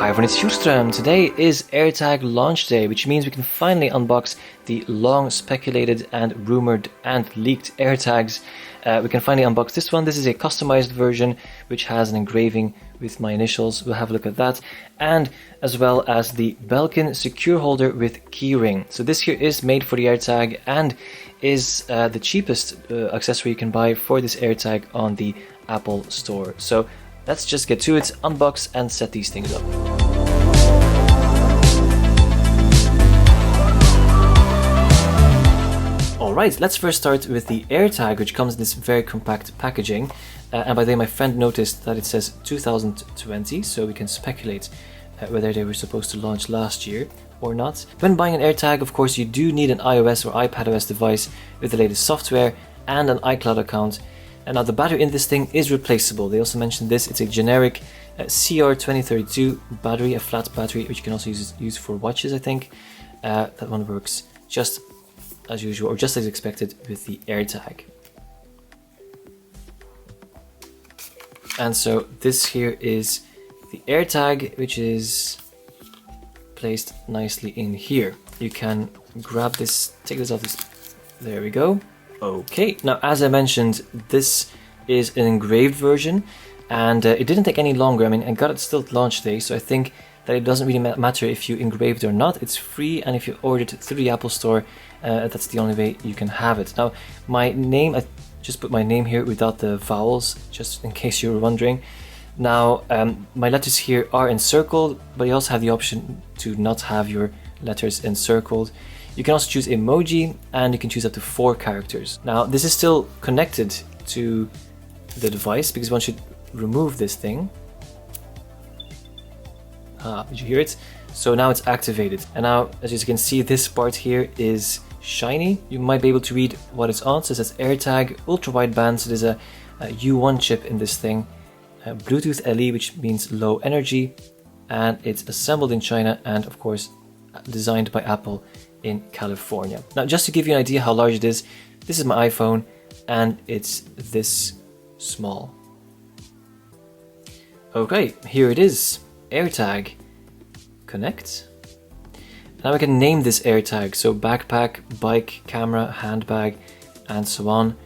Hi everyone, it's Schuström. Today is AirTag launch day, which means we can finally unbox the long speculated and rumored and leaked AirTags. We can finally unbox this one. This is a customized version which has an engraving with my initials. We'll have a look at that. And as well as the Belkin secure holder with key ring. So this here is made for the AirTag and is the cheapest accessory you can buy for this AirTag on the Apple Store. So let's just get to it, unbox and set these things up. Alright, let's first start with the AirTag, which comes in this very compact packaging. And by the way, my friend noticed that it says 2020, so we can speculate whether they were supposed to launch last year or not. When buying an AirTag, of course, you do need an iOS or iPadOS device with the latest software and an iCloud account. And now the battery in this thing is replaceable. They also mentioned this. It's a generic CR2032 battery, a flat battery, which you can also use for watches, I think. That one works just as usual, or just as expected with the AirTag. And so this here is the AirTag, which is placed nicely in here. You can grab this, take this off this, there we go. Okay, now as I mentioned, this is an engraved version, and it didn't take any longer. I mean, I got it still at launch day, so I think that it doesn't really matter if you engraved or not. It's free, and if you ordered it through the Apple Store, that's the only way you can have it. Now, my name, I just put my name here without the vowels, just in case you were wondering. Now, my letters here are encircled, but you also have the option to not have your letters encircled. You can also choose emoji, and you can choose up to 4 characters. Now, this is still connected to the device because one should remove this thing. Did you hear it? So now it's activated. And now, as you can see, this part here is shiny. You might be able to read what it's on. So it says AirTag ultra wideband. So there's a U1 chip in this thing. Bluetooth LE, which means low energy. And it's assembled in China and, of course, designed by Apple in California. Now, just to give you an idea how large it is, this is my iPhone and it's this small. Okay, here it is. AirTag. Connect. Now I can name this AirTag, so backpack, bike, camera, handbag, and so on.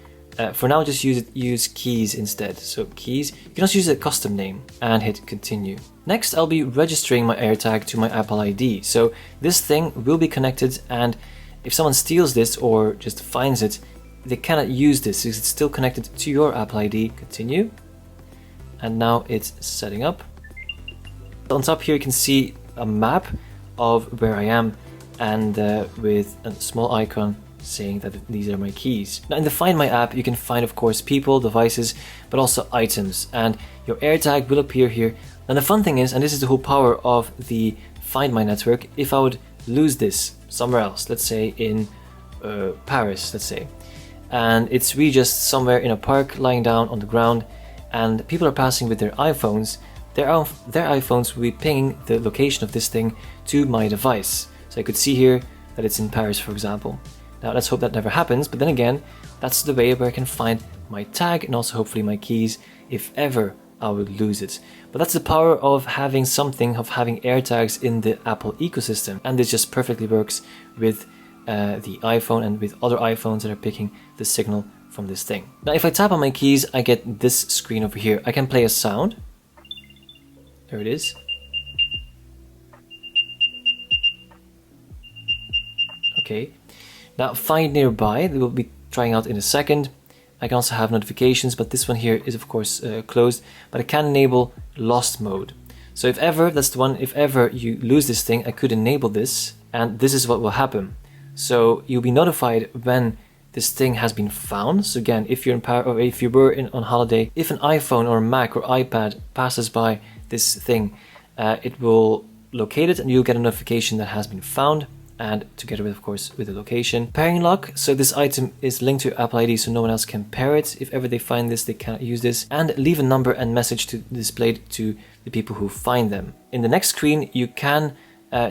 For now, just use keys instead. So keys. You can also use a custom name and hit continue. Next, I'll be registering my AirTag to my Apple ID. So this thing will be connected, and if someone steals this or just finds it, they cannot use this because it's still connected to your Apple ID. Continue. And now it's setting up. On top here, you can see a map of where I am, and with a small icon saying that these are my keys. Now in the Find My app, you can find, of course, people, devices, but also items, and your AirTag will appear here. And the fun thing is, and this is the whole power of the Find My network, if I would lose this somewhere else, let's say in Paris, let's say, and it's really just somewhere in a park lying down on the ground, and people are passing with their iPhones, their iPhones will be pinging the location of this thing to my device. So I could see here that it's in Paris, for example. Now let's hope that never happens, but then again, that's the way where I can find my tag and also hopefully my keys if ever I would lose it. But that's the power of having something, of having AirTags in the Apple ecosystem, and this just perfectly works with the iPhone and with other iPhones that are picking the signal from this thing. Now if I tap on my keys, I get this screen over here. I can play a sound. There it is. Okay. Now find nearby, we will be trying out in a second. I can also have notifications, but this one here is of course closed, but I can enable lost mode. So if ever, that's the one, if ever you lose this thing, I could enable this, and this is what will happen. So you'll be notified when this thing has been found. So again, if you're in or if you were on holiday, if an iPhone or Mac or iPad passes by this thing, it will locate it and you'll get a notification that has been found, and together with, of course, with the location. Pairing lock, so this item is linked to your Apple ID so no one else can pair it. If ever they find this, they cannot use this. And leave a number and message to displayed to the people who find them. In the next screen, you can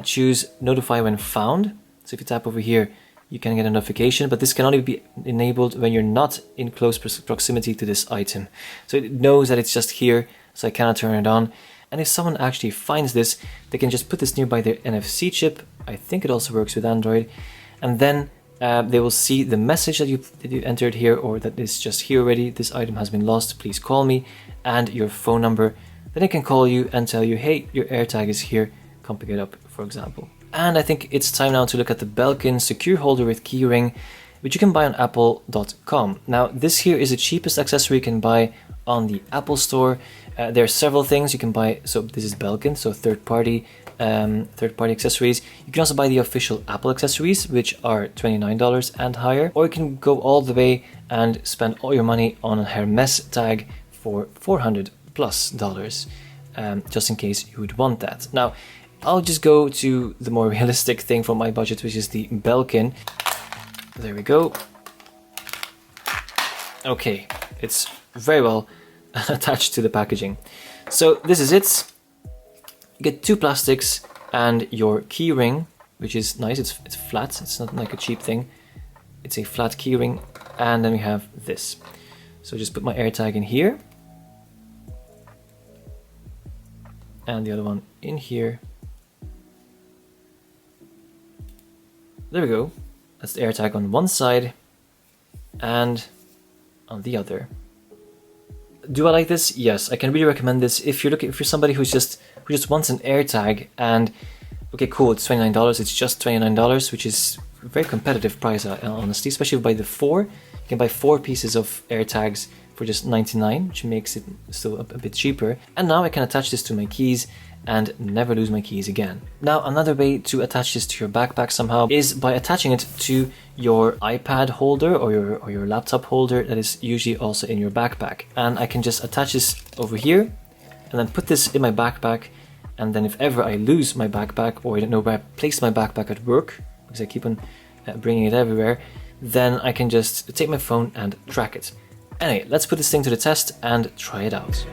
choose notify when found. So if you tap over here, you can get a notification, but this can only be enabled when you're not in close proximity to this item. So it knows that it's just here, so I cannot turn it on. and if someone actually finds this, they can just put this nearby their NFC chip. I think it also works with Android, and then they will see the message that you entered here, or that is just here already. This item has been lost, please call me, and your phone number. Then they can call you and tell you, hey, your AirTag is here, come pick it up, for example. And I think it's time now to look at the Belkin secure holder with key ring, which you can buy on apple.com. Now, this here is the cheapest accessory you can buy on the Apple Store. There are several things you can buy. So this is Belkin, so third-party accessories. You can also buy the official Apple accessories, which are $29 and higher, or you can go all the way and spend all your money on a Hermes tag for $400+, just in case you would want that. Now, I'll just go to the more realistic thing for my budget, which is the Belkin. There we go. Okay, it's very well attached to the packaging. So this is it. You get two plastics and your key ring, which is nice. It's flat. It's not like a cheap thing. It's a flat key ring, and then we have this. So just put my AirTag in here, and the other one in here. There we go. That's the AirTag on one side and on the other. Do I like this? Yes, I can really recommend this if you're somebody who just wants an AirTag. And okay, cool, it's $29. It's just $29, which is a very competitive price, honestly. Especially if you buy the 4, you can buy 4 pieces of AirTags for just $99, which makes it still a bit cheaper. And now I can attach this to my keys and never lose my keys again. Now, another way to attach this to your backpack somehow is by attaching it to your iPad holder or your laptop holder that is usually also in your backpack. And I can just attach this over here and then put this in my backpack. And then if ever I lose my backpack, or I don't know where I placed my backpack at work, because I keep on bringing it everywhere, then I can just take my phone and track it. Anyway, let's put this thing to the test and try it out.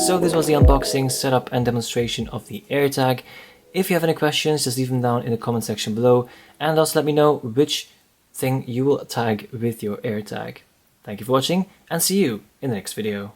So this was the unboxing, setup and demonstration of the AirTag. If you have any questions, just leave them down in the comment section below, and also let me know which thing you will tag with your AirTag. Thank you for watching, and see you in the next video.